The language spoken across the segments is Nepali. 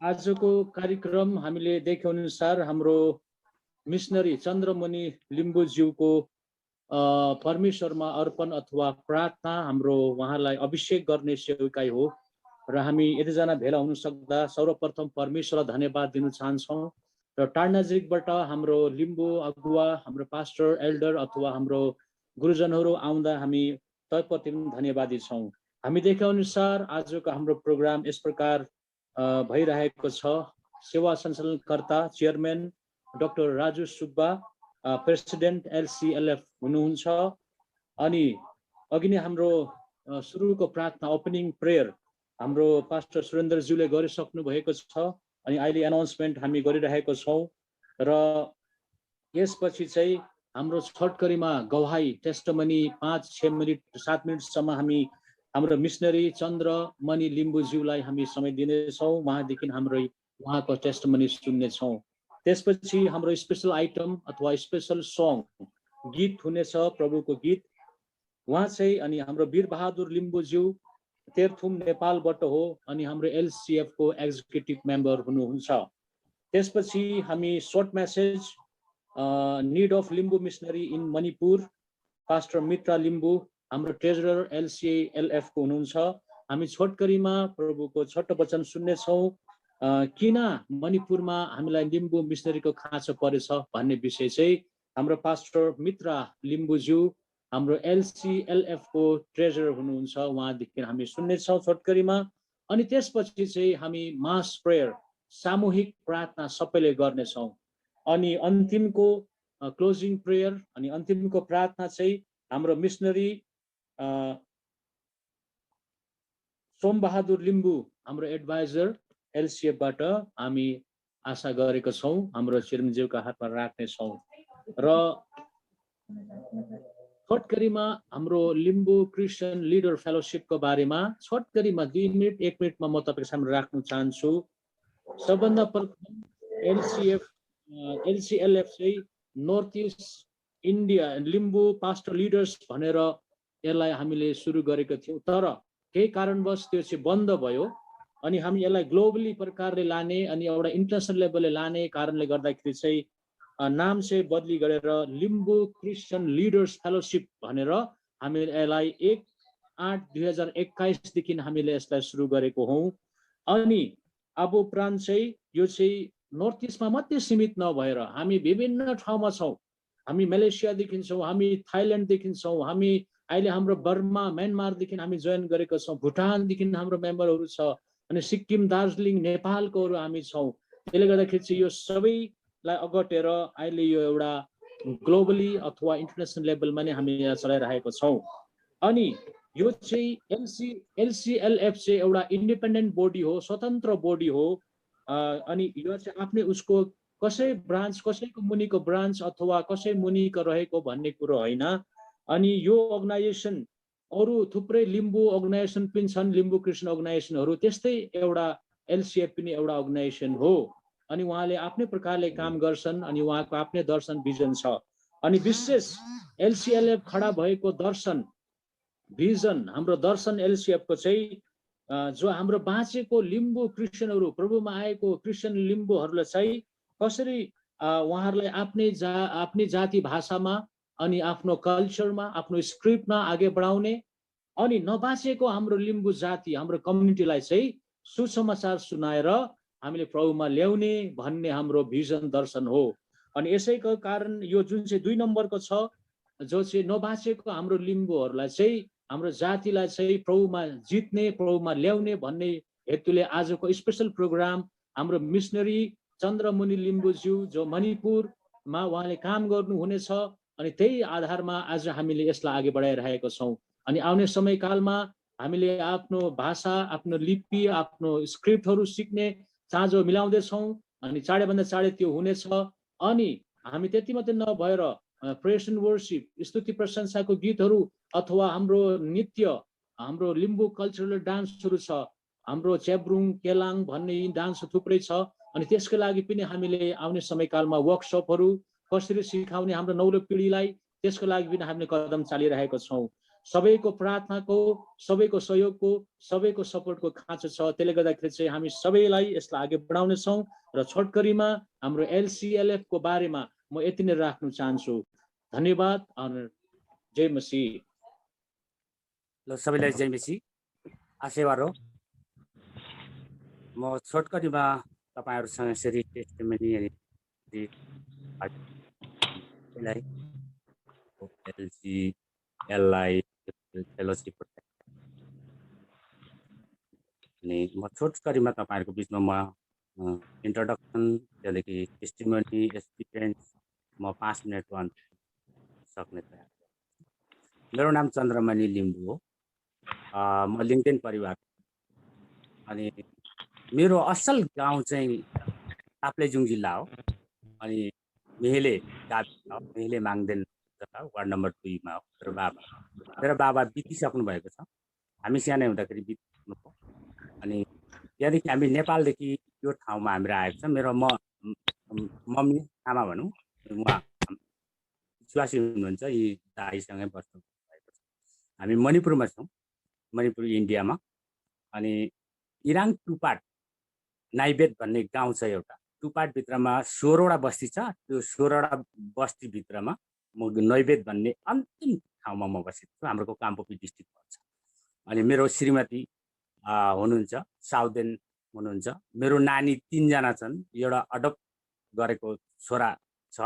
आजको कार्यक्रम हामीले देखे अनुसार हाम्रो मिशनरी चन्द्रमणि लिम्बुज्यूको परमेश्वरमा अर्पण अथवा प्रार्थना हाम्रो उहाँलाई अभिषेक गर्ने सेवकाई हो र हामी यतिजना भेला हुन सक्दा सर्वप्रथम परमेश्वरलाई धन्यवाद दिन चाहन्छौँ र टाढनजिकबाट हाम्रो लिम्बू अगुवा हाम्रो पास्टर एल्डर अथवा हाम्रो गुरुजनहरू आउँदा हामी तयप्रति पनि धन्यवादी छौँ। हामी देखे अनुसार आजको हाम्रो प्रोग्राम यस प्रकार भइरहेको छ। सेवा सञ्चालनकर्ता chairman doctor Raju Subba president LCLF हुनुहुन्छ अनि अघि नै हाम्रो सुरुको प्रार्थना ओपनिङ प्रेयर हाम्रो पास्टर सुरेन्द्रज्यूले गरिसक्नु भएको छ अनि अहिले एनाउन्समेन्ट हामी गरिरहेको छौँ र यसपछि चाहिँ हाम्रो छटकरीमा गवाही टेस्टमनी 5-6 मिनट 7 मिनटसम्म हामी हाम्रो मिशनरी चन्द्रमणि लिम्बुज्यूलाई हामी समय दिनेछौँ। उहाँदेखि हाम्रो उहाँको टेस्टमनी सुन्नेछौँ। त्यसपछि हाम्रो स्पेशल आइटम अथवा स्पेशल सङ गीत हुनेछ, प्रभुको गीत। उहाँ चाहिँ अनि हाम्रो वीरबहादुर लिम्बुज्यू तेर्थुम नेपालबाट हो अनि हाम्रो एलसीएफ को एक्जिक्युटिभ मेम्बर हुनुहुन्छ। त्यसपछि हामी short message need of Limbu missionary in Manipur pastor Mitra Limbu हाम्रो ट्रेजरर एलसीएलएफ को हुनुहुन्छ। हामी छोटकरीमा प्रभुको छोटो वचन सुन्नेछौँ। किन मणिपुरमा हामीलाई लिम्बू मिशनरीको खाँचो परेछ भन्ने विषय चाहिँ हाम्रो पास्टर मित्रा लिम्बुज्यू हाम्रो एलसीएलएफ को ट्रेजरर हुनुहुन्छ, उहाँदेखि हामी सुन्नेछौँ छोटकरीमा। अनि त्यसपछि चाहिँ हामी मास प्रेयर सामूहिक प्रार्थना सबैले गर्नेछौँ अनि अन्तिमको क्लोजिङ प्रेयर अनि अन्तिमको प्रार्थना चाहिँ हाम्रो मिशनरी सोमबहादुर लिम्बू हाम्रो एडभाइजर एलसीएफबाट हामी आशा गरेका छौँ हाम्रो चिरञ्जीवका हातमा राख्नेछौँ। र छोटकरीमा हाम्रो लिम्बू क्रिस्चियन लिडर फेलोशिपको बारेमा छोटकरीमा 2 मिनट 1 मिनटमा म तपाईको सामने राख्न चाहन्छु। सबभन्दा प्रथम एलसीएलएफ चाहिँ north east India Limbu pastor leaders भनेर यसलाई हामीले सुरु गरेको थियौँ, तर केही कारणवश त्यो चाहिँ बन्द भयो अनि हामी यसलाई ग्लोबली प्रकारले लाने अनि एउटा इन्टरनेसनल लेभलले लाने कारणले गर्दाखेरि चाहिँ नाम चाहिँ बदली गरेर लिम्बू क्रिस्चियन लिडर्स फेलोशिप भनेर हामीले यसलाई 1/8/2021 देखि हामीले यसलाई सुरु गरेको हौँ। अनि अब उपरान्त चाहिँ यो चाहिँ नर्थ इस्टमा मात्रै सीमित नभएर हामी विभिन्न ठाउँमा छौँ। हामी मलेसियादेखि छौँ, हामी थाइल्यान्डदेखि छौँ, हामी अहिले हाम्रो बर्मा म्यानमारदेखि हामी जोइन गरेको छौँ, भुटानदेखि हाम्रो मेम्बरहरू छ अनि सिक्किम दार्जिलिङ नेपालकोहरू हामी छौँ। त्यसले गर्दाखेरि चाहिँ यो सबैलाई अगटेर अहिले यो एउटा ग्लोबली अथवा इन्टरनेसनल लेभलमा नै हामी यहाँ चलाइरहेको छौँ। अनि यो चाहिँ एलसीएलएफ चाहिँ एउटा इन्डिपेन्डेन्ट बडी हो, स्वतन्त्र बडी हो अनि यो चाहिँ आफ्नै उसको कसै ब्रान्च कसैको मुनिको ब्रान्च अथवा कसै मुनिको रहेको भन्ने कुरो होइन। अनि यो अर्गनाइजेसन अरू थुप्रै लिम्बू अर्गनाइजेसन पनि छन्, लिम्बू क्रिस्चियन अर्गनाइजेसनहरू, त्यस्तै एउटा एलसीएफ पनि एउटा अर्गनाइजेसन हो अनि उहाँले आफ्नै प्रकारले काम गर्छन् अनि उहाँको आफ्नै दर्शन भिजन छ। अनि विशेष एलसीएलएफ खडा भएको दर्शन भिजन हाम्रो दर्शन एलसीएफको चाहिँ जो हाम्रो बाँचेको लिम्बू क्रिस्चियनहरू प्रभुमा आएको क्रिस्चियन लिम्बूहरूलाई चाहिँ कसरी उहाँहरूलाई आफ्नै जाति भाषामा अनि आफ्नो कल्चरमा आफ्नो स्क्रिप्टमा अघि बढाउने अनि नबाँचेको हाम्रो लिम्बू जाति हाम्रो कम्युनिटीलाई चाहिँ सुसमाचार सुनाएर हामीले प्रभुमा ल्याउने भन्ने हाम्रो भिजन दर्शन हो। अनि यसैको कारण यो जुन चाहिँ 2 नम्बरको छ जो चाहिँ नबाँचेको हाम्रो लिम्बूहरूलाई चाहिँ हाम्रो जातिलाई चाहिँ प्रभुमा जित्ने प्रभुमा ल्याउने भन्ने हेतुले आजको स्पेशल प्रोग्राम हाम्रो मिशनरी चन्द्रमणि लिम्बुज्यू जो मणिपुरमा उहाँले काम गर्नुहुनेछ अनि त्यही आधारमा आज हामीले यसलाई अघि बढाइरहेका छौँ। अनि आउने समयकालमा हामीले आफ्नो भाषा आफ्नो लिपि आफ्नो स्क्रिप्टहरू सिक्ने चाँजो मिलाउँदैछौँ अनि चाँडैभन्दा चाँडै त्यो हुनेछ। अनि हामी त्यति मात्रै नभएर प्रेज एन्ड वर्शिप स्तुति प्रशंसाको गीतहरू अथवा हाम्रो नृत्य हाम्रो लिम्बू कल्चरल डान्सहरू छ, हाम्रो चेब्रुङ केलाङ भन्ने डान्स थुप्रै छ अनि त्यसको लागि पनि हामीले आउने समयकालमा वर्कसपहरू कसरी सिकाउने हाम्रो नौलो पिँढीलाई त्यसको लागि पनि हामीले कदम चालिरहेका छौँ। सबैको प्रार्थनाको, सबैको सहयोगको, सबैको सपोर्टको खाँचो छ। त्यसले गर्दाखेरि चाहिँ हामी सबैलाई यसलाई अघि बढाउनेछौँ र छोटकरीमा हाम्रो LCLF को बारेमा म यति नै राख्न चाहन्छु। धन्यवाद। जय मसीह। ल सबैलाई जय मसीह। आशीर्वाद हो। म छोटकरीमा तपाईहरुसँग यसरी टेस्टिमनी एलसीएललाई फेलोशिप अनि म छोटकरीमा तपाईहरुको बीचमा म इन्ट्रोडक्सन त्यसदेखि टेस्टिमनी एक्सपिरियन्स म 5 मिनेटमा सक्ने प्रयास गर्छु। मेरो नाम चन्द्रमणि लिम्बू हो। म लिङ्कडेन परिवार अनि मेरो असल गाउँ चाहिँ ताप्लेजुङ जिल्ला हो अनि मेहेले गाविस हो। मेहेले माङदेन जग्गा वार्ड नम्बर 2 मा हो। मेरो बाबा बितिसक्नु भएको छ। हामी सानै हुँदाखेरि बितिसक्नु भयो अनि त्यहाँदेखि हामी नेपालदेखि यो ठाउँमा हामी आएको छ। मेरो मम्मी आमा भनौँ उहाँ विश्वासी हुनुहुन्छ। यी दाइसँगै बस्नु भएको छ। हामी मणिपुरमा छौँ, मणिपुर इन्डियामा। अनि इराङ टुपाट नाइबेत भन्ने गाउँ छ एउटा। टुपाट भित्रमा 16 वटा बस्ती छ। त्यो 16 वटा बस्ती भित्रमा म नैवेद भन्ने अन्तिम ठाउँमा म बसेको छु। हाम्रो कामपोपी डिस्ट्रिक्ट पर्छ। अनि मेरो श्रीमती हुनुहुन्छ, साउदेन हुनुहुन्छ। मेरो नानी 3 जना छन्। एउटा अडप्ट गरेको छोरा छ,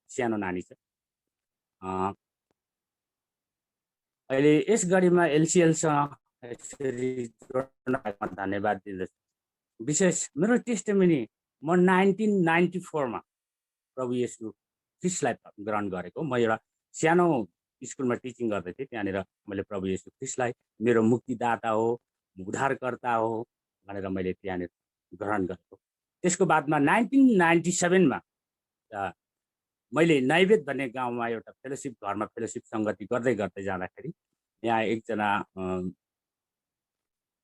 सानो नानी छ। अहिले यस गढीमा एलसीएलसँग यसरी जोड्नमा धन्यवाद दिँदछु। विशेष मेरो टेस्टिमनी म 1994 मा प्रभु येशू ख्रिस्टलाई ग्रहण गरेको। म एउटा सानो स्कुलमा टिचिङ गर्दै थिएँ। त्यहाँनिर मैले प्रभु येशू ख्रिस्टलाई मेरो मुक्तिदाता हो, उद्धारकर्ता हो भनेर मैले त्यहाँनिर ग्रहण गरेको। त्यसको बादमा 1997 मा मैले नैवेद भन्ने गाउँमा एउटा फेलोशिप घरमा फेलोशिप सङ्गति गर्दै जाँदाखेरि यहाँ एकजना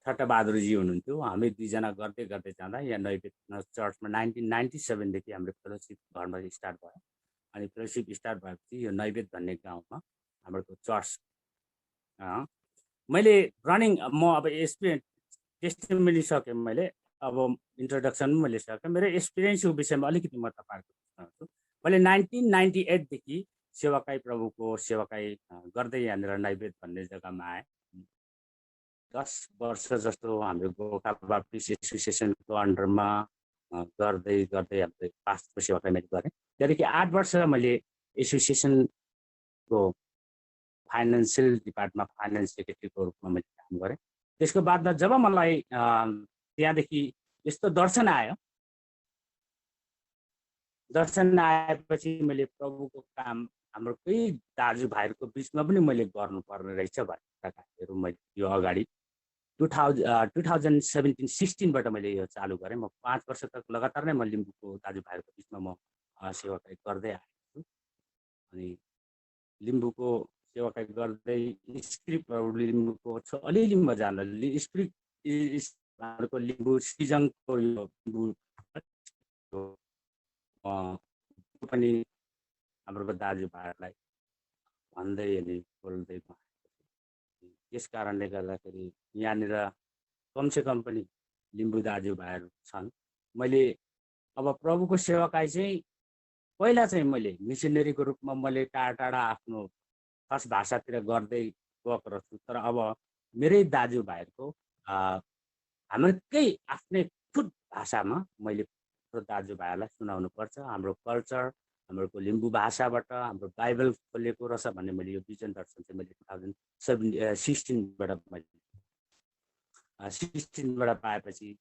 छट्टबहादुरजी हुनुहुन्थ्यो। हामी 2 जना गर्दै जाँदा यहाँ नैवेद चर्चमा 1997 देखि हाम्रो फेलोशिप घरमा स्टार्ट भयो। अनि फेलोशिप स्टार्ट भएपछि यो नैवेद भन्ने गाउँमा हाम्रो चर्च मैले रनिङ म अब एक्सपिरियन्स टेस्टिमनी सकेँ। मैले अब इन्ट्रोडक्सन मैले सकेँ। मेरो एक्सपिरियन्सको विषयमा अलिकति म तपाईँहरूको चाहन्छु। मैले 1998 देखि सेवाकाई प्रभुको सेवाकाई गर्दै यहाँनिर नैवेद भन्ने जग्गामा आएँ। 10 वर्ष जस्तो हाम्रो गोर्खा बाप्टिस्ट एसोसिएसनको अन्डरमा गर्दै हाम्रो पास्टरको सेवाकाई मैले गरेँ। त्यहाँदेखि 8 वर्ष मैले एसोसिएसनको फाइनेन्सियल डिपार्टमा फाइनेन्स सेक्रेटरीको रूपमा मैले काम गरेँ। त्यसको बादमा जब मलाई त्यहाँदेखि यस्तो दर्शन आयो, दर्शन आएपछि मैले प्रभुको काम हाम्रो केही दाजुभाइहरूको बिचमा पनि मैले गर्नुपर्ने रहेछ भन्ने कुराहरू मैले यो अगाडि 2017-16 बाट मैले यो चालु गरेँ। म 5 वर्ष तक लगातार नै म लिम्बूको दाजुभाइहरूको बिचमा म सेवाकाई गर्दै आएको छु। अनि लिम्बूको सेवाकाई गर्दै स्क्रिप्टहरू लिम्बूको अलिअलि म जान्दा स्क्रिप्ट लिम्बू सिजङको यो पनि हाम्रो दाजुभाइहरूलाई भन्दै अनि बोल्दै यस कारणले गर्दाखेरि यहाँनिर कमसेकम पनि लिम्बू दाजुभाइहरू छन्। मैले अब प्रभुको सेवाकाई चाहिँ पहिला चाहिँ मैले मिसनरीको रूपमा मैले टाढा आफ्नो खास भाषातिर गर्दै गएको रहेछु। तर अब मेरै दाजुभाइहरूको हाम्रै आफ्नै खुद भाषामा मैले दाजुभाइहरूलाई सुनाउनु पर्छ। हाम्रो कल्चर, हाम्रो लिम्बू भाषाबाट हाम्रो बाइबल खोलेको रहेछ भन्ने मैले यो विजन दर्शन चाहिँ मैले 2016 बाट पाएपछि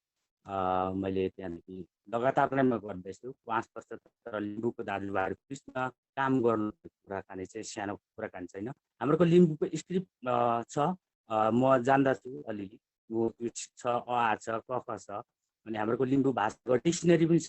मैले त्यहाँदेखि लगातार नै म गर्दैछु 5 वर्ष। तर लिम्बूको दाजुभाइहरू बिचमा काम गर्नु कुराकानी चाहिँ सानो कुराकानी छैन। हाम्रो लिम्बूको स्क्रिप्ट छ, म जान्दछु अलिअलि। वो छ, अ छ, क ख छ। अनि हाम्रो लिम्बू भाषाको डिक्सनरी पनि छ,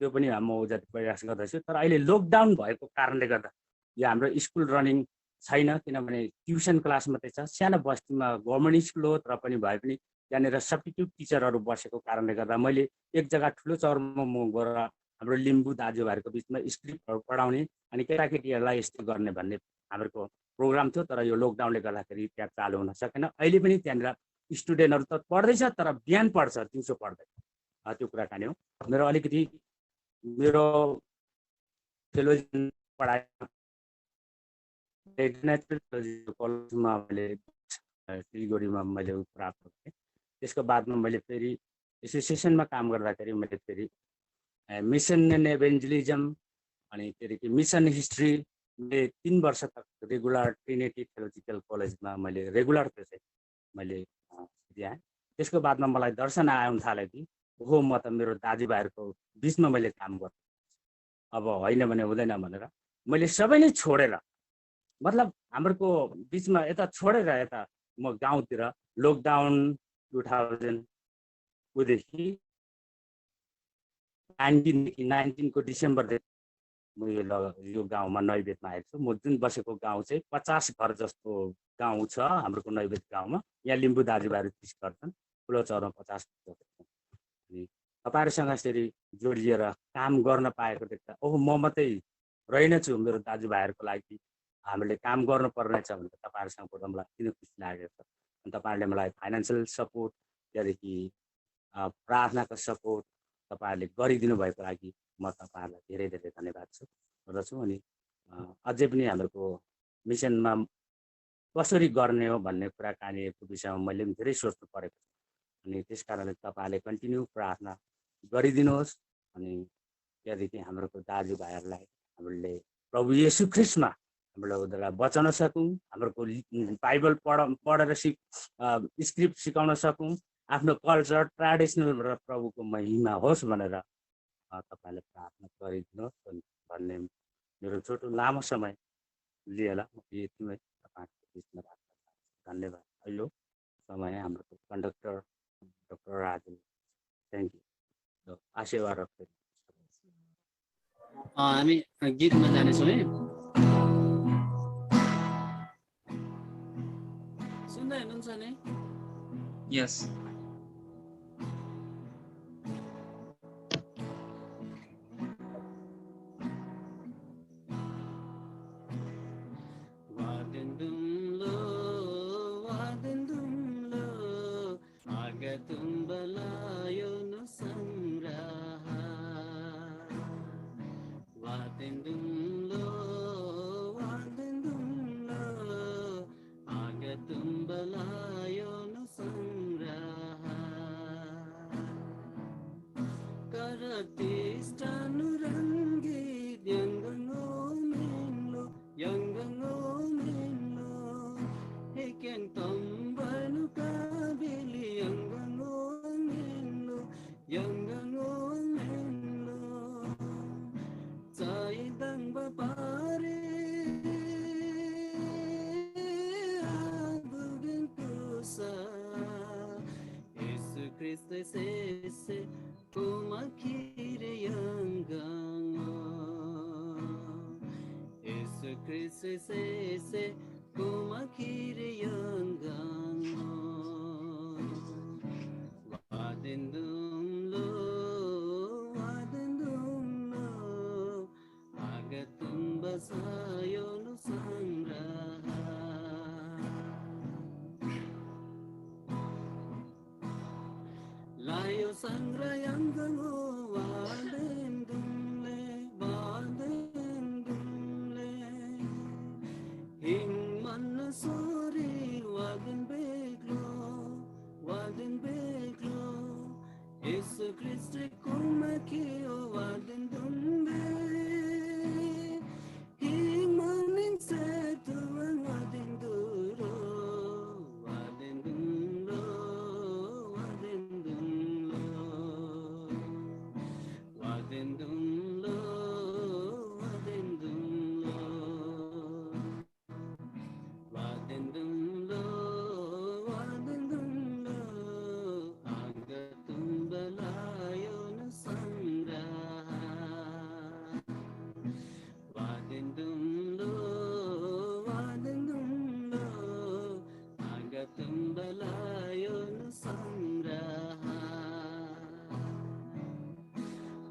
त्यो पनि म जति प्रयास गर्दैछु। तर अहिले लकडाउन भएको कारणले गर्दा यो हाम्रो स्कुल रनिङ छैन, किनभने ट्युसन क्लास मात्रै छ। सानो बस्तीमा गभर्मेन्ट स्कुल हो, तर पनि भए पनि त्यहाँनिर सब्स्टिट्युट टिचरहरू बसेको कारणले गर्दा मैले एक जग्गा ठुलो चौरमा म गएर हाम्रो लिम्बू दाजुभाइहरूको बिचमा स्क्रिप्टहरू पढाउने अनि केटाकेटीहरूलाई यस्तो गर्ने भन्ने हाम्रो प्रोग्राम थियो, तर यो लकडाउनले गर्दाखेरि त्यहाँ चालु हुन सकेन। अहिले पनि त्यहाँनिर स्टुडेन्टहरू त पढ्दैछ, तर बिहान पढ्छ, दिउँसो पढ्दैन। त्यो कुराकानी हो। मेरो थियोलोजी पढाइ कलेजमा मैले सिलगढीमा मैले प्राप्त गरेँ। त्यसको बादमा मैले फेरि एसोसिएसनमा काम गर्दाखेरि मैले फेरि मिसन एन्ड इभेन्जलिजम अनि त्यहाँदेखि मिसन हिस्ट्री मैले 3 वर्ष तक रेगुलर ट्रिनिटी थियोलोजिकल कलेजमा मैले रेगुलर त्यो चाहिँ मैले दिएँ। त्यसको बादमा मलाई दर्शन आउन थाल्यो कि ओहो म त मेरो दाजुभाइहरूको बिचमा मैले काम गर्छु, अब होइन भने हुँदैन भनेर मैले सबै नै छोडेर, मतलब हाम्रो बिचमा यता छोडेर यता म गाउँतिर लकडाउन 2000 देखि 19 को डिसेम्बरदेखि म यो गाउँमा नैवेदमा आएको छु। म जुन बसेको गाउँ चाहिँ 50 घर जस्तो गाउँ छ हाम्रो नैवेद गाउँमा। यहाँ लिम्बू दाजुभाइहरू 30 घर छन्, ठुलो चौरमा 50 घर छन्। अनि तपाईँहरूसँग यसरी जोडिएर काम गर्न पाएको देख्दा ओहो म मात्रै रहेनछु, मेरो दाजुभाइहरूको लागि हामीले काम गर्नुपर्ने छ भनेर तपाईँहरूसँग बोल्दा मलाई किन खुसी लागेको छ। अनि तपाईँहरूले मलाई फाइनेन्सियल सपोर्ट, त्यहाँदेखि प्रार्थनाको सपोर्ट तपाईँहरूले गरिदिनु भएको लागि म तपाईँहरूलाई धेरै धेरै धन्यवाद गर्दछु। अनि अझै पनि हाम्रो मिसनमा कसरी गर्ने हो भन्ने कुराकानीको विषयमा मैले पनि धेरै सोच्नु परेको छ। अनि त्यस कारणले तपाईँहरूले कन्टिन्यू प्रार्थना गरिदिनुहोस्। अनि त्यहाँदेखि हाम्रो दाजुभाइहरूलाई हामीले प्रभु येशू ख्रिस्टमा हामीले बचाउन सकौँ, हाम्रो बाइबल पढेर स्क्रिप्ट सिकाउन सकौँ, आफ्नो कल्चर ट्रेडिसनल र प्रभुको महिमा होस् भनेर तपाईँले प्रार्थना गरिदिनुहोस् भन्ने मेरो छोटो लामो समय लिएर यतिमै तपाईँको बिचमा राख्न चाहन्छु। धन्यवाद। अहिले समय हाम्रो conductor doctor Raju, thank you. आशीर्वाद रख्छु। हामी गीतमा जानेछौँ है। सुन्दै हुनुहुन्छ नि? यस।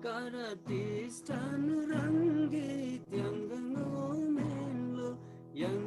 Karatistanu rangi tianggango menlo yang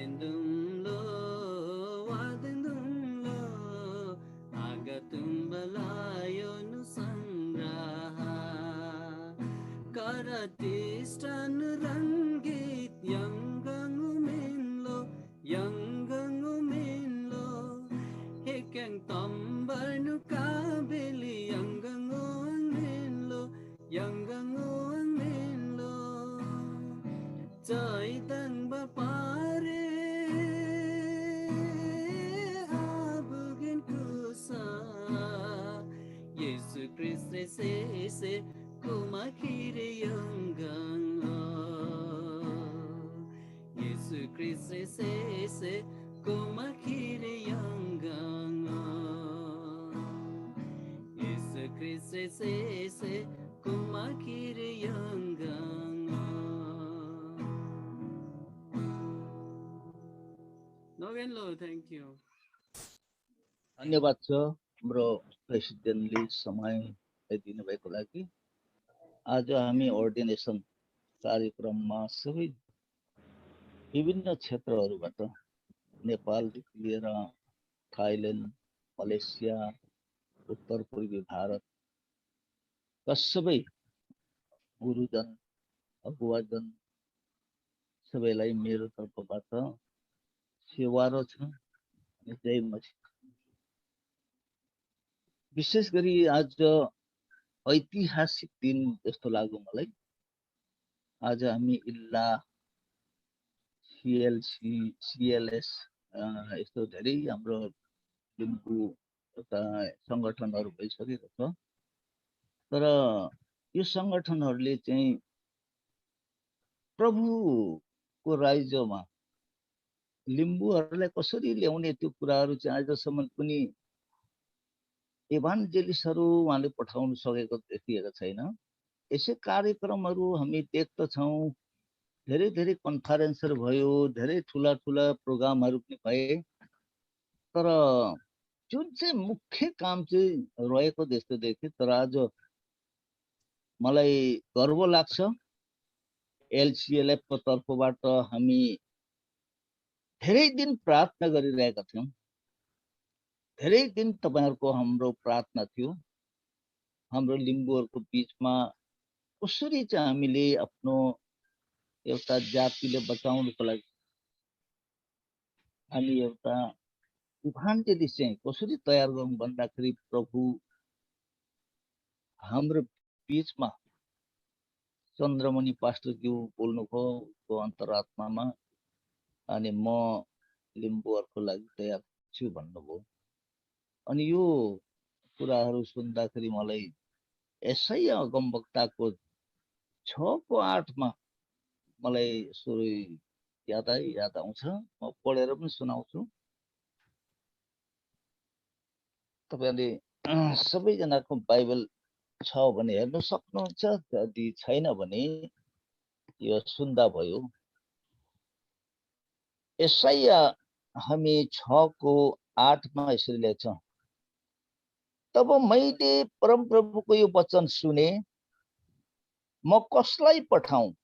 Adendumlo, adendumlo, agatumbalayo nusangraha. Karatistan rangit yang ganguminlo, hekang tambarnu kabili yang ganguminlo. Jaitang bapare abugin kusa Yesu Kristus se kumakire yanggang Yesu Kristus se kumakire yanggang Yesu Kristus se kumakire yanggang Nogenlo, thank you. धन्यवाद छ हाम्रो प्रेसिडेन्टले समय दिनुभएको लागि। आज हामी अर्डिनेसन कार्यक्रममा सबै विभिन्न क्षेत्रहरूबाट नेपालदेखि लिएर थाइल्यान्ड, मलेसिया, उत्तर पूर्वी भारतका सबै गुरुजन अगुवाजन सबैलाई मेरो तर्फबाट सेवारो छ अनि जय मसीह। विशेष गरी आज ऐतिहासिक दिन जस्तो लाग्यो मलाई। आज हामी इल्ला सिएलसी सिएलएस यस्तो धेरै हाम्रो लिम्बू एउटा सङ्गठनहरू भइसकेको छ। तर यो सङ्गठनहरूले चाहिँ प्रभुको राज्यमा लिम्बूहरूलाई कसरी ल्याउने त्यो कुराहरू चाहिँ आजसम्म पनि इभान्जेलिस्टहरू उहाँले पठाउन सकेको देखिएको छैन। यसै कार्यक्रमहरू हामी देख्दछौँ, धेरै धेरै कन्फरेन्सहरू भयो, धेरै ठुला ठुला प्रोग्रामहरू पनि भए, तर जुन चाहिँ मुख्य काम चाहिँ रहेको जस्तो देखेँ। तर आज मलाई गर्व लाग्छ, एलसीएलएफको तर्फबाट हामी धेरै दिन प्रार्थना गरिरहेका थियौँ। धेरै दिन तपाईहरुको हाम्रो प्रार्थना थियो, हाम्रो लिम्बूहरूको बिचमा कसरी चाहिँ हामीले आफ्नो एउटा जातिले बचाउनको लागि हामी एउटा इभान्जेलिस्ट चाहिँ कसरी तयार गरौँ भन्दाखेरि प्रभु हाम्रो बिचमा चन्द्रमणि पास्टरज्यू बोल्नुभयो उसको अन्तरात्मामा, अनि म लिम्बूहरूको लागि तयार छु भन्नुभयो। अनि यो कुराहरू सुन्दाखेरि मलाई यसाया अगमवक्ताको 6:8 मलाई सुरु याद आउँछ। म पढेर पनि सुनाउँछु। तपाईहरुले सबैजनाको बाइबल छ भने हेर्न सक्नुहुन्छ, यदि छैन भने यो सुन्दा भयो। यसाया हामी 6:8 यसरी लेख्छ, तब मैले परमप्रभुको यो वचन सुने, म कसलाई पठाऊं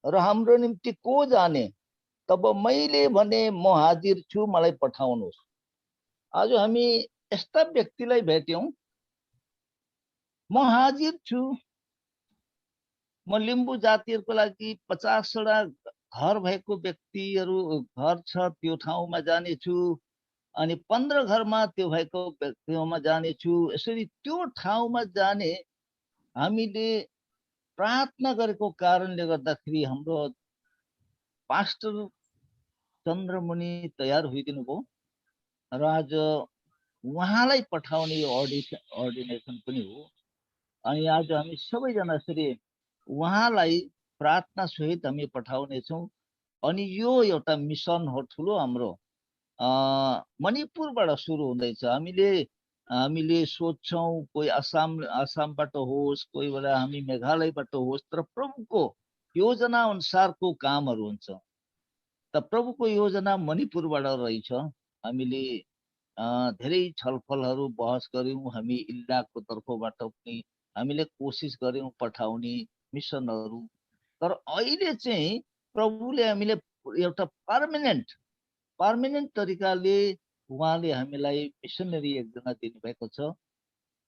र हाम्रो निम्ति को जाने? तब मैले भने म हाजिर छु, मलाई पठाउनुहोस्। आज हामी यस्ता व्यक्तिलाई भेट्यौं, म हाजिर छु, म लिम्बू जातिहरुको लागि 50 वटा घर भएको व्यक्तिहरु घर छ त्यो ठाउँमा जाने छु, अनि 15 घरमा त्यो भएको व्यक्तिमा जाने छु। यसरी त्यो ठाउँमा जाने हामीले प्रार्थना गरेको कारणले गर्दाखेरि हाम्रो पास्टर चन्द्रमणि तयार होइदिनु भयो र आज उहाँलाई पठाउने अर्डिनेसन पनि हो। अनि आज हामी सबैजना यसरी उहाँलाई प्रार्थना सहित हामी पठाउने छौं। अनि यो एउटा मिसन हो ठुलो हाम्रो, मणिपुरबाट सुरु हुँदैछ। हामीले सोच्छौं कोही आसामबाट होस्, कोही बेला हामी मेघालयबाट होस्, तर प्रभुको योजना अनुसारको कामहरू हुन्छ। त प्रभुको योजना मणिपुरबाट रहेछ। हामीले धेरै छलफलहरू बहस गर्यौं, हामी इल्लाको तर्फबाट पनि हामीले कोसिस गर्यौं पठाउने मिसनहरू। तर अहिले चाहिँ प्रभुले हामीले एउटा पर्मानेन्ट पर्मानेन्ट तरिकाले उहाँले हामीलाई मिसनरी एकजना दिनुभएको छ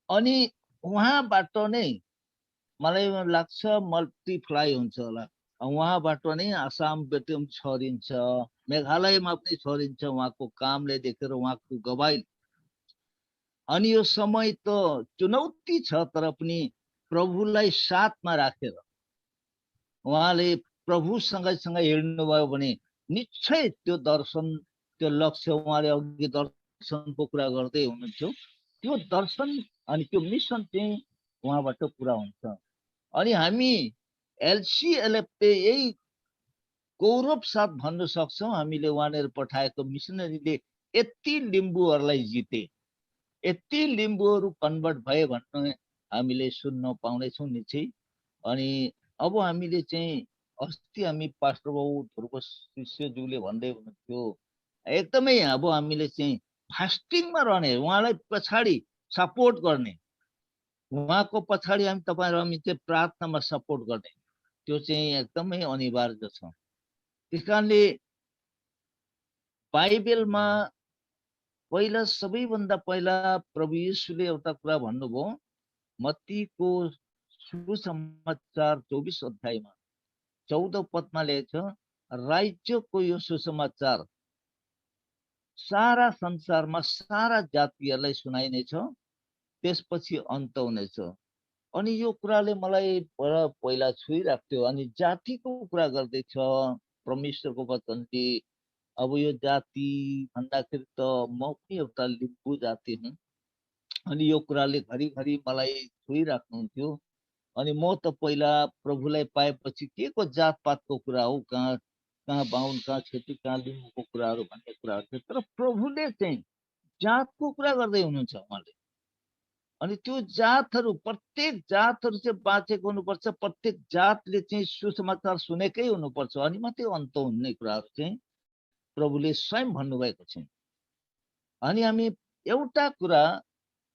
अनि उहाँबाट नै मलाई लाग्छ मल्टिप्लाई हुन्छ होला उहाँबाट नै आसामबाट पनि छरिन्छ मेघालयमा पनि छरिन्छ उहाँको कामले देखेर उहाँको गवाई अनि यो समय त चुनौती छ तर पनि प्रभुलाई साथमा राखेर उहाँले प्रभु सँगै हिँड्नुभयो भने निश्चय त्यो दर्शन त्यो लक्ष्य उहाँले अघि दर्शनको कुरा गर्दै हुनुहुन्थ्यो त्यो दर्शन अनि त्यो मिसन चाहिँ उहाँबाट पुरा हुन्छ अनि हामी एलसीएलएफले यही गौरव साथ भन्न सक्छौँ हामीले उहाँले पठाएको मिसनरीले यति लिम्बूहरूलाई जिते यति लिम्बूहरू कन्भर्ट भए भन्ने हामीले सुन्न पाउनेछौँ निश्चय अनि अब हामीले चाहिँ अस्ति हामी पास्टर बाबु ध्रुव शिष्यज्यूले भन्दै हुनुहुन्थ्यो एकदमै अब हामीले चाहिँ फास्टिङमा रहने उहाँलाई पछाडि सपोर्ट गर्ने उहाँको पछाडि हामी चाहिँ प्रार्थनामा सपोर्ट गर्ने त्यो चाहिँ एकदमै अनिवार्य छ त्यस कारणले बाइबलमा पहिला सबैभन्दा पहिला प्रभु येशूले एउटा कुरा भन्नुभयो मत्तीको सुसमाचार 24 अध्यायमा 14 पदमा लेखेको छ राज्यको यो सुसमाचार सारा संसारमा सारा जातिहरूलाई सुनाइनेछ त्यसपछि अन्त हुनेछ अनि यो कुराले मलाई पहिला छुइरहेको थियो अनि जातिको कुरा गर्दैछ परमेश्वरको वचनले अब यो जाति भन्दाखेरि त म पनि एउटा लिम्बू जाति हुँ अनि यो कुराले घरिघरि मलाई छुइराख्नुहुन्थ्यो अनि म त पहिला प्रभुलाई पाएपछि के को जातपातको कुरा हो कहाँ बाहुन कहाँ छेत्री कहाँ लिम्बूको कुराहरू भन्ने कुराहरू थियो तर प्रभुले चाहिँ जातको कुरा गर्दै हुनुहुन्छ उहाँले अनि त्यो जातहरू प्रत्येक जातहरू चाहिँ बाँचेको हुनुपर्छ प्रत्येक जातले चाहिँ सुसमाचार सुनेकै हुनुपर्छ अनि मात्रै अन्त हुने कुराहरू चाहिँ प्रभुले स्वयं भन्नुभएको छ अनि हामी एउटा कुरा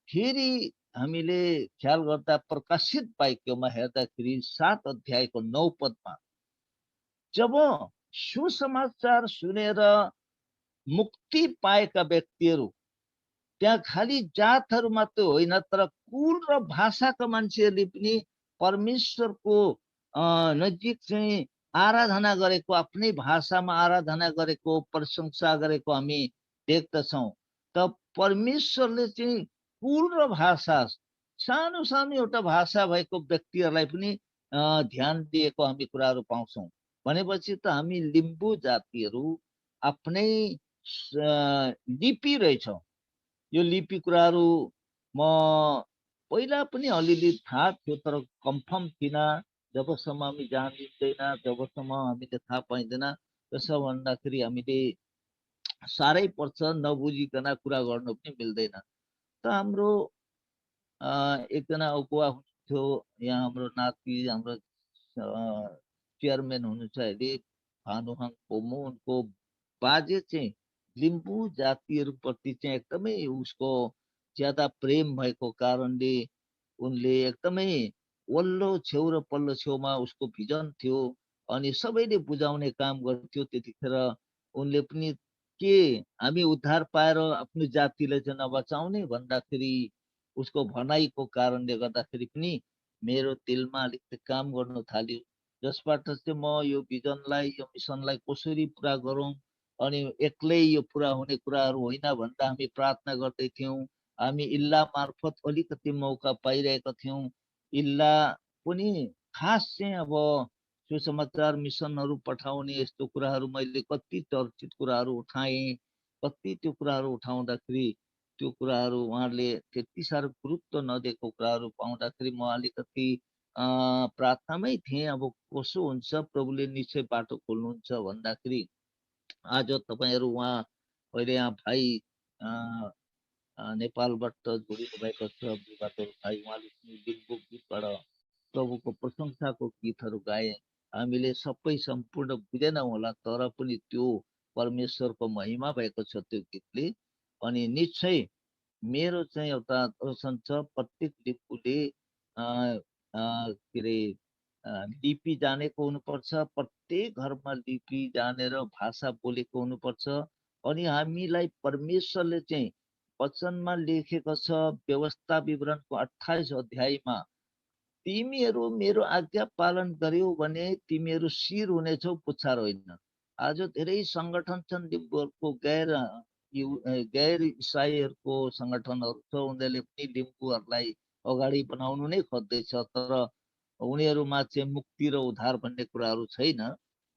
फेरि हामीले ख्याल गर्दा प्रकाशित वाक्यमा हेर्दाखेरि 7 अध्यायको 9 पदमा जब सुसमाचार सुनेर मुक्ति पाएका व्यक्तिहरू त्यहाँ खाली जातहरू मात्रै होइन तर कुल र भाषाका मान्छेहरूले पनि परमेश्वरको नजिक चाहिँ आराधना गरेको आफ्नै भाषामा आराधना गरेको प्रशंसा गरेको हामी देख्दछौँ त परमेश्वरले चाहिँ कुल र भाषा सानो सानो एउटा भाषा भएको व्यक्तिहरूलाई पनि ध्यान दिएको हामी कुराहरू पाउँछौँ भनेपछि त हामी लिम्बू जातिहरू आफ्नै लिपि रहेछौँ यो लिपि कुराहरू म पहिला पनि अलिअलि थाहा थियो तर कन्फर्म थिएन जबसम्म हामी जानिँदैन जबसम्म हामीले थाहा पाइँदैन त्यसो भन्दाखेरि हामीले साह्रै पर्छ नबुझिकन कुरा गर्नु पनि मिल्दैन त हाम्रो एकजना अगुवा हुनुहुन्थ्यो यहाँ हाम्रो नाति हाम्रो चेयरम्यान हुनुहुन्छ अहिले भानुहाङ पोमो उनको बाजे चाहिँ लिम्बू जातिहरूप्रति चाहिँ एकदमै उसको ज्यादा प्रेम भएको कारणले उनले एकदमै वल्लो छेउ र पल्लो छेउमा उसको भिजन थियो अनि सबैले बुझाउने काम गर्थ्यो त्यतिखेर उनले पनि के हामी उद्धार पाएर आफ्नो जातिलाई चाहिँ नबचाउने भन्दाखेरि उसको भनाइको कारणले गर्दाखेरि पनि मेरो दिलमा अलिकति काम गर्न थाल्यो जसबाट चाहिँ म यो भिजनलाई यो मिसनलाई कसरी पुरा गरौँ अनि एक्लै यो पुरा हुने कुराहरू होइन भन्दा हामी प्रार्थना गर्दै थियौँ हामी इल्ला मार्फत अलिकति मौका पाइरहेका थियौँ इल्ला पनि खास चाहिँ अब सुसमाचार मिसनहरू पठाउने यस्तो कुराहरू मैले कति चर्चित कुराहरू उठाएँ कति त्यो कुराहरू उठाउँदाखेरि त्यो कुराहरू उहाँहरूले त्यति साह्रो गुरुत्व नदिएको कुराहरू पाउँदाखेरि म अलिकति प्रार्थनामै थिएँ अब कसो हुन्छ प्रभुले निश्चय बाटो खोल्नुहुन्छ भन्दाखेरि आज तपाईँहरू उहाँ अहिले यहाँ भाइ नेपालबाट जोडिनु भएको छ विवादहरू भाइ उहाँले लिम्बू गीतबाट प्रभुको प्रशंसाको गीतहरू गाए हामीले सबै सम्पूर्ण बुझेनौँ होला तर पनि त्यो परमेश्वरको महिमा भएको छ त्यो गीतले अनि निश्चय मेरो चाहिँ एउटा दर्शन छ प्रत्येक लिम्बूले के अरे लिपि जानेको हुनुपर्छ प्रत्येक घरमा लिपि जानेर भाषा बोलेको हुनुपर्छ अनि हामीलाई परमेश्वरले चाहिँ वचनमा लेखेको छ व्यवस्था विवरणको 28 अध्यायमा तिमीहरू मेरो आज्ञा पालन गर्यौ भने तिमीहरू शिर हुनेछौ पुच्छार होइन। आज धेरै सङ्गठन छन् लिम्बूहरूको गैर इसाईहरूको सङ्गठनहरू छ, उनीहरूले पनि लिम्बूहरूलाई अगाडि बनाउनु नै खोज्दैछ, तर उनीहरूमा चाहिँ मुक्ति र उद्धार भन्ने कुराहरू छैन।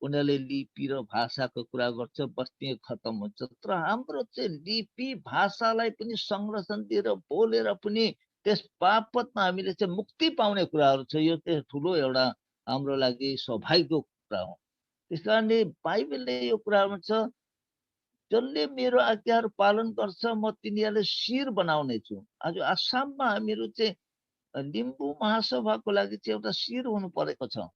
उनीहरूले लिपि र भाषाको कुरा गर्छ, बस्ती खत्तम हुन्छ। तर हाम्रो चाहिँ लिपि भाषालाई पनि संरक्षण दिएर बोलेर पनि त्यस बापतमा हामीले चाहिँ मुक्ति पाउने कुराहरू छ। यो चाहिँ ठुलो एउटा हाम्रो लागि सौभाग्यको कुरा हो। त्यस कारणले बाइबलले यो कुरामा छ, जसले मेरो आज्ञाहरू पालन गर्छ म तिनीहरूलाई शिर बनाउने छु। आज आसाममा हामीहरू चाहिँ लिम्बू महासभाको लागि चाहिँ एउटा शिर हुनु परेको छ।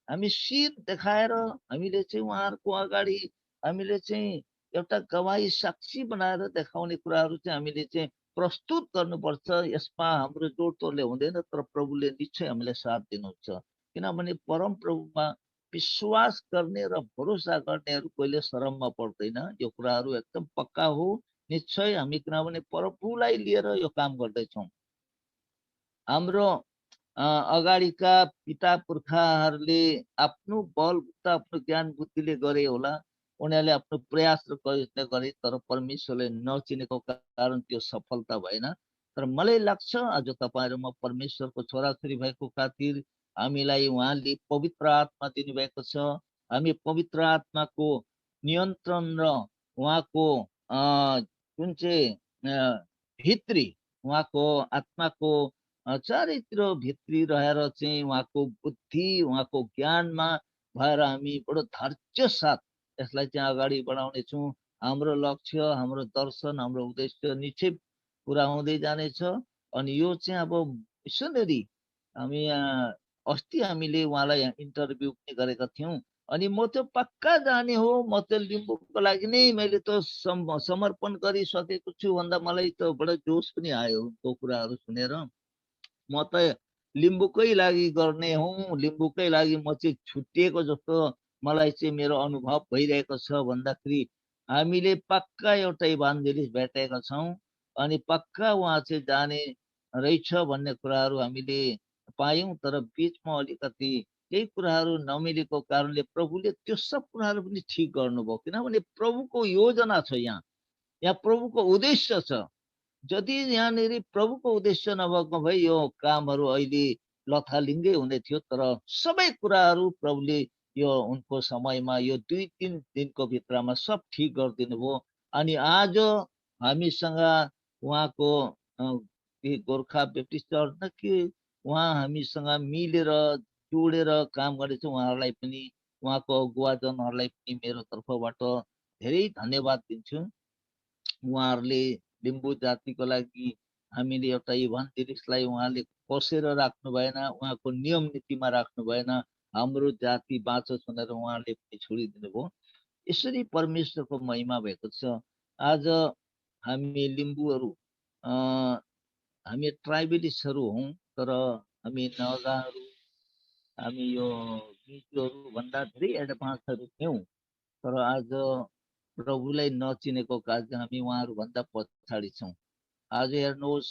हामी शिर देखाएर हामीले चाहिँ उहाँहरूको अगाडि हामीले चाहिँ एउटा गवाही साक्षी बनाएर देखाउने कुराहरू चाहिँ हामीले चाहिँ प्रस्तुत गर्नुपर्छ। यसमा हाम्रो जोडतोडले हुँदैन, तर प्रभुले निश्चय हामीलाई साथ दिनुहुन्छ। किनभने परम प्रभुमा विश्वास गर्ने र भरोसा गर्नेहरू कहिले शरममा पर्दैन। यो कुराहरू एकदम पक्का हो। निश्चय हामी किनभने प्रभुलाई लिएर यो काम गर्दैछौँ। हाम्रो अगाडिका पिता पुर्खाहरूले आफ्नो बल आफ्नो ज्ञान बुद्धिले गरे होला, उनीहरूले आफ्नो प्रयास र प्रयत्न गरे, तर परमेश्वरले नचिनेको कारण त्यो सफलता भएन। तर मलाई लाग्छ आज तपाईँहरूमा परमेश्वरको छोराछोरी भएको खातिर हामीलाई उहाँले पवित्र आत्मा दिनुभएको छ। हामी पवित्र आत्माको नियन्त्रण र उहाँको जुन चाहिँ भित्री उहाँको आत्माको चारैतिर भित्री रहेर चाहिँ उहाँको बुद्धि उहाँको ज्ञानमा भएर हामी बडो धैर्य साथ यसलाई चाहिँ अगाडि बढाउने छौँ। हाम्रो लक्ष्य, हाम्रो दर्शन, हाम्रो उद्देश्य निश्चय पुरा हुँदै जानेछ। अनि यो चाहिँ अब मिसनरी हामी अस्ति हामीले उहाँलाई इन्टरभ्यू पनि गरेका थियौँ। अनि म त पक्का जाने हो, म त लिम्बूको लागि नै मैले त समर्पण गरिसकेको छु भन्दा मलाई त बडो जोस पनि आयो त्यो कुराहरू सुनेर। म त लिम्बूकै लागि गर्ने हुँ, लिम्बूकै लागि म चाहिँ छुट्टिएको जस्तो मलाई चाहिँ मेरो अनुभव भइरहेको छ भन्दाखेरि हामीले पक्का एउटा इभान्जेलिस्ट भेटेका छौँ अनि पक्का उहाँ चाहिँ जाने रहेछ भन्ने कुराहरू हामीले पायौँ। तर बिचमा अलिकति केही कुराहरू नमिलेको कारणले प्रभुले त्यो सब कुराहरू पनि ठिक गर्नुभयो। किनभने प्रभुको योजना छ, यहाँ प्रभुको उद्देश्य छ। यदि यहाँनिर प्रभुको उद्देश्य नभएको भए यो कामहरू अहिले लथालिङ्गै हुने थियो। तर सबै कुराहरू प्रभुले यो उनको समयमा यो 2-3 दिनको भित्रमा सब ठिक गरिदिनु भयो। अनि आज हामीसँग उहाँको गोर्खा बेप्टिस्ट चर्च न के उहाँ हामीसँग मिलेर जोडेर काम गरेछ। उहाँहरूलाई पनि उहाँको अगुवाजनहरूलाई पनि मेरो तर्फबाट धेरै धन्यवाद दिन्छु। उहाँहरूले लिम्बू जातिको लागि हामीले एउटा इभान्जेलिस्टलाई उहाँले कसेर राख्नु भएन, उहाँको नियम नीतिमा राख्नु भएन। हाम्रो जाति बाँचोस् भनेर उहाँले पनि छोडिदिनु भयो। यसरी परमेश्वरको महिमा भएको छ। आज हामी लिम्बूहरू हामी ट्राइबलिस्टहरू हौँ, तर हामी नगाहरू हामी यो मिजोहरू भन्दा धेरै एडभान्सहरू थियौँ। तर आज प्रभुलाई नचिनेको कारण हामी उहाँहरूभन्दा पछाडि छौँ। आज हेर्नुहोस्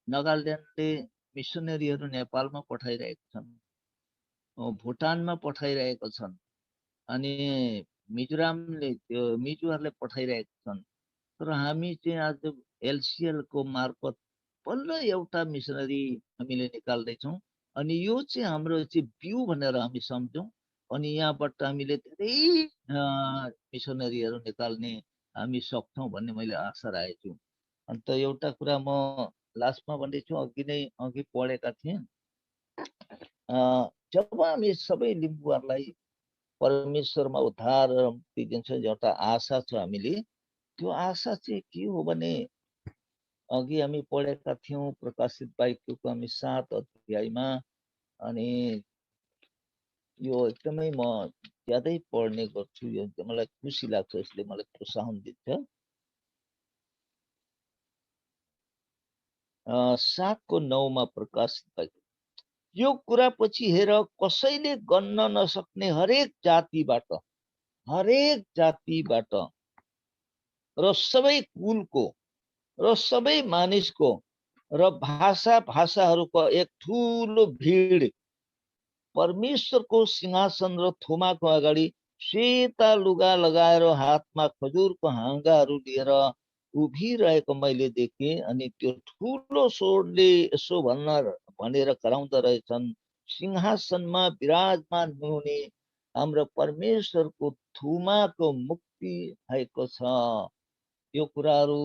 नागाल्यान्डले मिसनरीहरू नेपालमा पठाइरहेका छन्, भुटानमा पठाइरहेका छन्, अनि मिजोरामले त्यो मिजोहरूले पठाइरहेका छन्। तर हामी चाहिँ आज एलसिएलको मार्फत बल्ल एउटा मिसनरी हामीले निकाल्दैछौँ। अनि यो चाहिँ हाम्रो चाहिँ बिउ भनेर हामी सम्झौँ। अनि यहाँबाट हामीले धेरै मिसनरीहरू निकाल्ने हामी सक्छौँ भन्ने मैले आशा राखेको छु। अन्त एउटा कुरा म लास्टमा भन्दैछु, अघि पढेका थिएँ, जब हामी सबै लिम्बूहरूलाई परमेश्वरमा उद्धार र मुक्ति दिन्छ एउटा आशा छ हामीले, त्यो आशा चाहिँ के हो भने अघि हामी पढेका थियौँ प्रकाशित वाक्यको हामी 7 अध्यायमा। अनि यो एकदमै म ज्यादै पढ्ने गर्छु, यो मलाई खुसी लाग्छ, यसले मलाई प्रोत्साहन दिन्छ। 7:9 प्रकाशित वाक्य, यो कुरा पछि हेर कसैले गन्न नसक्ने हरेक जातिबाट र सबै कुलको र सबै मानिसको र भाषाहरूको एक ठुलो भिड परमेश्वरको सिंहासन र थोमाको अगाडि सेता लुगा लगाएर हातमा खजुरको हाँगाहरू लिएर उभिरहेको मैले देखेँ। अनि त्यो ठुलो स्वरले यसो भनेर कराउँदो रहेछन्, सिंहासनमा विराजमान हुने हाम्रो परमेश्वरको थुमाको मुक्ति भएको छ। यो कुराहरू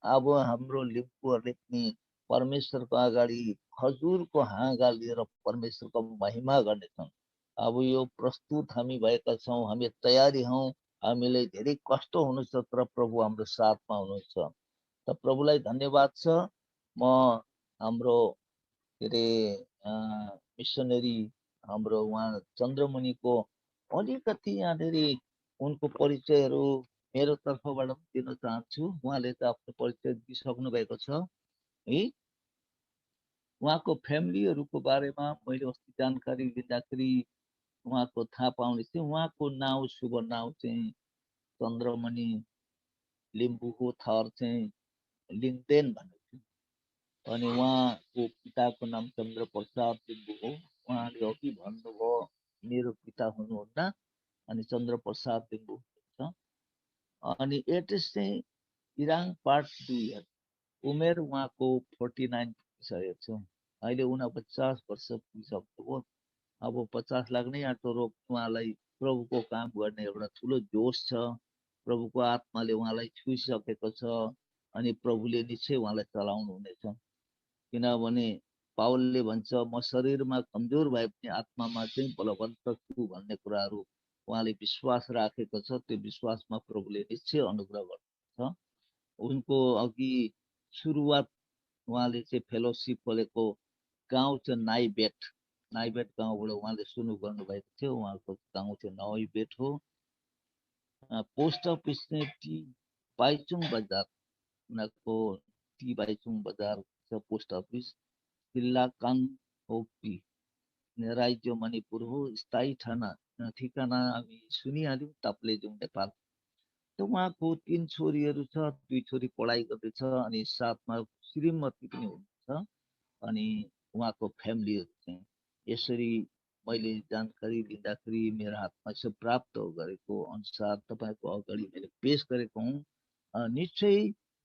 अब हाम्रो लिम्बूहरूले पनि परमेश्वरको अगाडि खजुरको हाँगा लिएर परमेश्वरको महिमा गर्नेछौँ। अब यो प्रस्तुत हामी भएका छौँ, हामी तयारी हौँ। हामीलाई धेरै कष्ट हुनुहुन्छ, तर प्रभु हाम्रो साथमा हुनुहुन्छ। त प्रभुलाई धन्यवाद छ। म हाम्रो के अरे मिसनरी हाम्रो उहाँ चन्द्रमुनिको अलिकति यहाँनिर उनको परिचयहरू मेरो तर्फबाट पनि दिन चाहन्छु। उहाँले त आफ्नो परिचय दिइसक्नु भएको छ है। उहाँको फ्यामिलीहरूको बारेमा मैले अस्ति जानकारी लिँदाखेरि उहाँको थाहा पाउने थिएँ। उहाँको नाउँ शुभ नाउँ चाहिँ चन्द्रमणि लिम्बू हो, थर चाहिँ लिङ्गदेन भनेको थियो। अनि उहाँको पिताको नाम चन्द्रप्रसाद लिम्बू हो। उहाँले अघि भन्नुभयो मेरो पिता हुनुहुन्न, अनि चन्द्रप्रसाद लिम्बू हुनुहुन्छ। अनि एड्रेस चाहिँ इराङ पार्ट 2, उमेर उहाँको 49 पुगिसकेको छ। अहिले 49 वर्ष पुगिसक्नुभयो। अब 50 लाग्नै आँटो रोग। उहाँलाई प्रभुको काम गर्ने एउटा ठुलो जोस छ। प्रभुको आत्माले उहाँलाई छुइसकेको छ अनि प्रभुले निश्चय उहाँलाई चलाउनु हुनेछ। किनभने पावलले भन्छ, म शरीरमा कमजोर भए पनि आत्मामा चाहिँ बलवन्त छु भन्ने कुराहरू उहाँले विश्वास राखेको छ। त्यो विश्वासमा प्रभुले निश्चय अनुग्रह गर्नुहुन्छ। उनको अघि सुरुवात उहाँले चाहिँ फेलोसिप खोलेको गाउँ चाहिँ नाइबेट गाउँबाट उहाँले सुरु गर्नुभएको थियो। उहाँको गाउँ चाहिँ नाइबेट हो। पोस्ट अफिस चाहिँ टी बाइचुङ बजार, उनीहरूको टी बाइचुङ बजार छ पोस्ट अफिस। जिल्ला काङहोपी, राज्य मणिपुर हो। स्थायी ठिकाना हामी सुनिहाल्यौँ, ताप्लेजुङ नेपाल। त उहाँको 3 छोरीहरू छ, 2 छोरी पढाइ गर्दैछ अनि साथमा श्रीमती पनि हुनुहुन्छ। अनि उहाँको फ्यामिलीहरू चाहिँ यसरी मैले जानकारी लिँदाखेरि मेरो हातमा यसो प्राप्त गरेको अनुसार तपाईँको अगाडि मैले पेश गरेको हुँ। निश्चय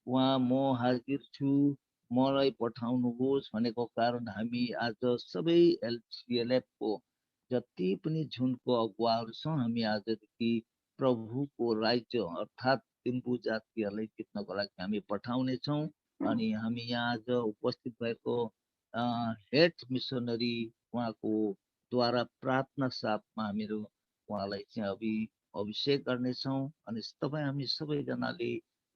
उहाँ म हाजिर छु, मलाई पठाउनुहोस् भनेको कारण हामी आज सबै एलसीएलएफको जति पनि झुन्डको अगुवाहरू छौँ, हामी आजदेखि प्रभुको राज्य अर्थात् लिम्बू जातिहरूलाई जित्नको लागि हामी पठाउनेछौँ। अनि हामी यहाँ आज उपस्थित भएको हेड मिसनरी उहाँको द्वारा प्रार्थना साथमा हामीहरू उहाँलाई चाहिँ अभिषेक गर्नेछौँ। अनि हामी सबैजनाले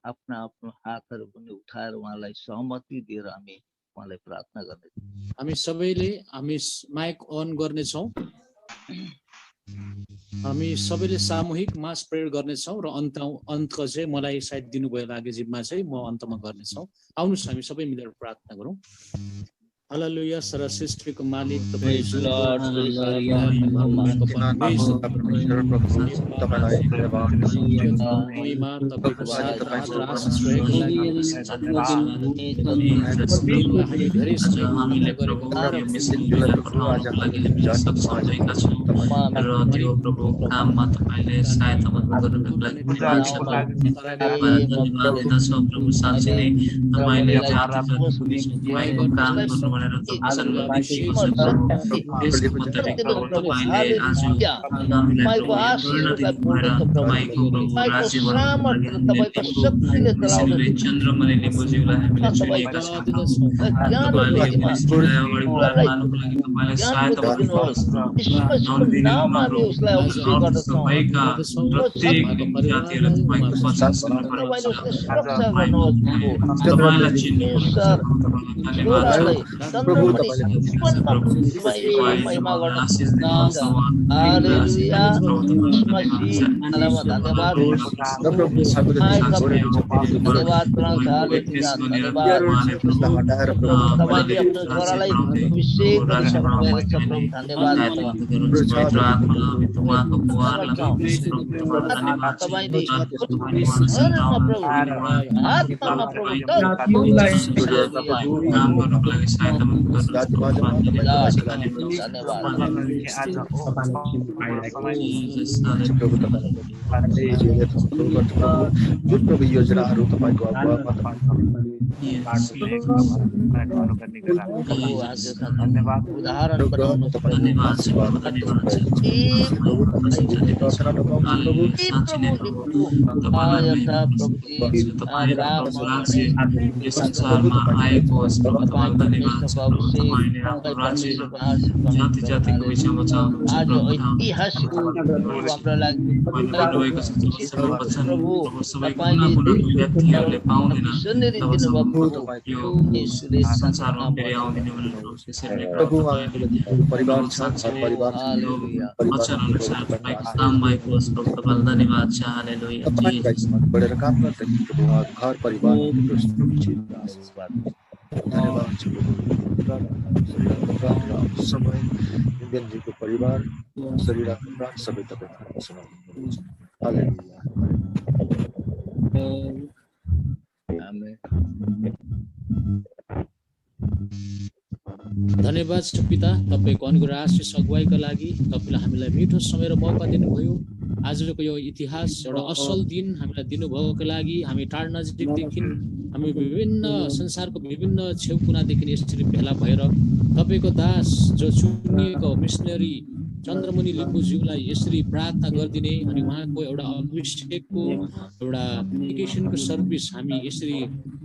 आफ्ना आफ्नो हातहरू पनि उठाएर उहाँलाई सहमति दिएर हामी उहाँलाई प्रार्थना गर्नेछौँ। हामी सबैले हामी माइक अन गर्नेछौँ। हामी सबैले सामूहिक मास प्रेयर गर्नेछौँ र अन्तको चाहिँ मलाई सायद दिनुभयो लागे जिम्मा चाहिँ म अन्तमा गर्नेछौँ। आउनुहोस् हामी सबै मिलेर प्रार्थना गरौँ। हालेलुया। सर्वश्रेष्ठको मालिक तपाईँ चन्द्रमणि लिम्बूज्यूलाई हामीले चुनेका छौँ। तपाईँले सहायता गर्नुहोस्। भएका प्रत्येक जातिहरूलाई तपाईँको वचन सुन्नुपर्छ। तपाईँलाई चिन्नुपर्छ। धन्यवाद छ चन्द्रमा पनि जीवनमा तपाईँले महिमा गर्न सक्नुहुन्छ। हालेलुया। मसीह नाममा धन्यवाद। धन्यवाद प्रभु। हालेलुया। धन्यवाद। तपाईँले आफ्नो छोरालाई अभिषेक गरिसक्नुभएको छ प्रभु। धन्यवाद। तपाईँले आत्मामा प्रभु योजनाहरू तपाईँको उदाहरण बनाउनु संसारमा आएको जातिको विषयमा छ ऐतिहासिक व्यक्तिहरूले पाउँदैन संसारमा फेरि आउँदैन वचन अनुसार तपाईँको काम भएको होस् प्रभु। तपाईँलाई धन्यवाद छ। हालेलुया। बढेर काम गर्दै घर परिवार समय इन्डियनजीको परिवार शरीर प्राण सबै तपाईको समर्पित। हालेलुया। आमेन। धन्यवाद छ पिता, तपाईँको अनुग्रह आशिष अगुवाईका लागि। तपाईँले हामीलाई मिठो समय र मौका दिनुभयो। आजको यो इतिहास एउटा असल दिन हामीलाई दिनुभएको लागि हामी टाढा नजिकदेखि हामी विभिन्न संसारको विभिन्न छेउकुनादेखि यसरी भेला भएर तपाईँको दास जो चुनिएको मिसनरी चन्द्रमुनि लिम्बुज्यूलाई यसरी प्रार्थना गरिदिने अनि उहाँको एउटा अभिषेकको एउटा एजुकेसनको सर्भिस हामी यसरी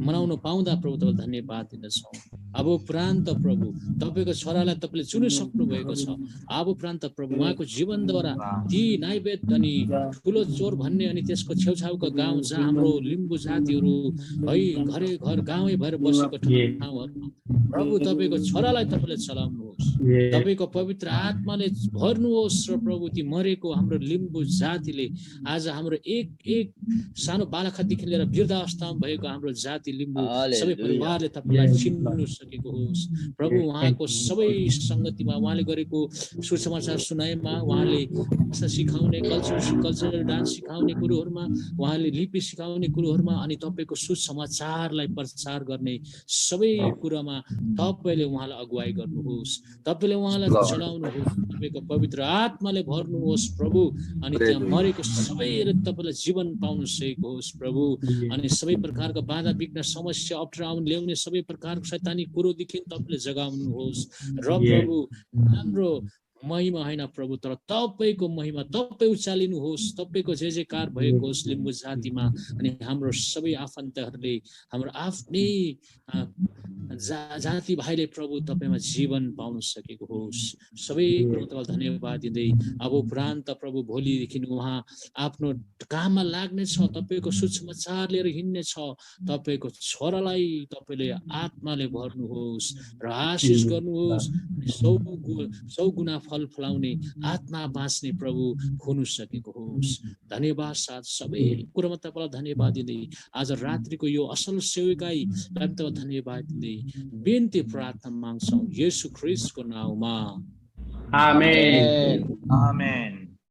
मनाउन पाउँदा प्रभु तपाईलाई धन्यवाद दिन्छौँ। अब उपरान्त प्रभु तपाईँको छोरालाई तपाईँले चुनिसक्नु भएको छ। अब उपरान्त प्रभु उहाँको जीवनद्वारा ती नाइवेद अनि ठुलो चोर भन्ने अनि त्यसको छेउछाउका गाउँ जहाँ हाम्रो लिम्बू जातिहरू है घरै घर गाउँै भएर बसेको ठाउँहरूमा प्रभु तपाईँको छोरालाई तपाईँले चलाउनुहोस्। तपाईँको पवित्र आत्माले भर्नुहोस् र प्रभु ती मरेको हाम्रो लिम्बू जातिले आज हाम्रो एक एक सानो बालकदेखि लिएर वृद्ध अवस्थामा भएको हाम्रो जाति लिम्बू सबै परिवारले तपाईँलाई चिन्नु सकेको होस्। प्रभु उहाँको सबै सङ्गतिमा उहाँले गरेको सुसमाचार सुनाइमा उहाँले भाषा सिकाउने कल्चरल डान्स सिकाउने कुरोहरूमा उहाँले लिपि सिकाउने कुरोहरूमा अनि तपाईँको सुसमाचारलाई प्रचार गर्ने सबै कुरामा तपाईँले उहाँलाई अगुवाई गर्नुहोस्। तपाईँले उहाँलाई चलाउनुहोस्। तपाईँको पवित्र आत्माले भर्नुहोस् प्रभु अनि त्यहाँ मरेको सबैले तपाईँलाई जीवन पाउनु सकेको होस् प्रभु। अनि सबै प्रकारको बाधा विघ्न समस्या अप्ठ्यारो ल्याउने सबै प्रकारको शैतानी कुरोदेखि तपाईँले जगाउनुहोस् र प्रभु हाम्रो महिमा होइन प्रभु तर तपाईँको महिमा तपाईँ उचालिनुहोस्। तपाईँको जे जेकार भएको होस् लिम्बू जातिमा अनि हाम्रो सबै आफन्तहरूले हाम्रो आफ्नै जाति भाइले प्रभु तपाईँमा जीवन पाउन सकेको होस्। सबै प्रभु तपाईँलाई धन्यवाद दिँदै अब उपरान्त प्रभु भोलिदेखि उहाँ आफ्नो काममा लाग्नेछ। तपाईँको सुसमाचार लिएर हिँड्नेछ। तपाईँको छोरालाई तपाईँले आत्माले भर्नुहोस् र आशिष गर्नुहोस्। सौ गुना फल फलाउने आत्मा बाँच्ने प्रभु हुनु सकेको होस्। धन्यवाद साथ सबै कुरामा तपाईँलाई धन्यवाद दिँदै आज रात्रिको यो असल सेविकाई तपाईँलाई धन्यवाद दिँदै बिन्ती प्रार्थना माग्छौँ येशू ख्रीष्टको नाममा। आमेन। आमेन।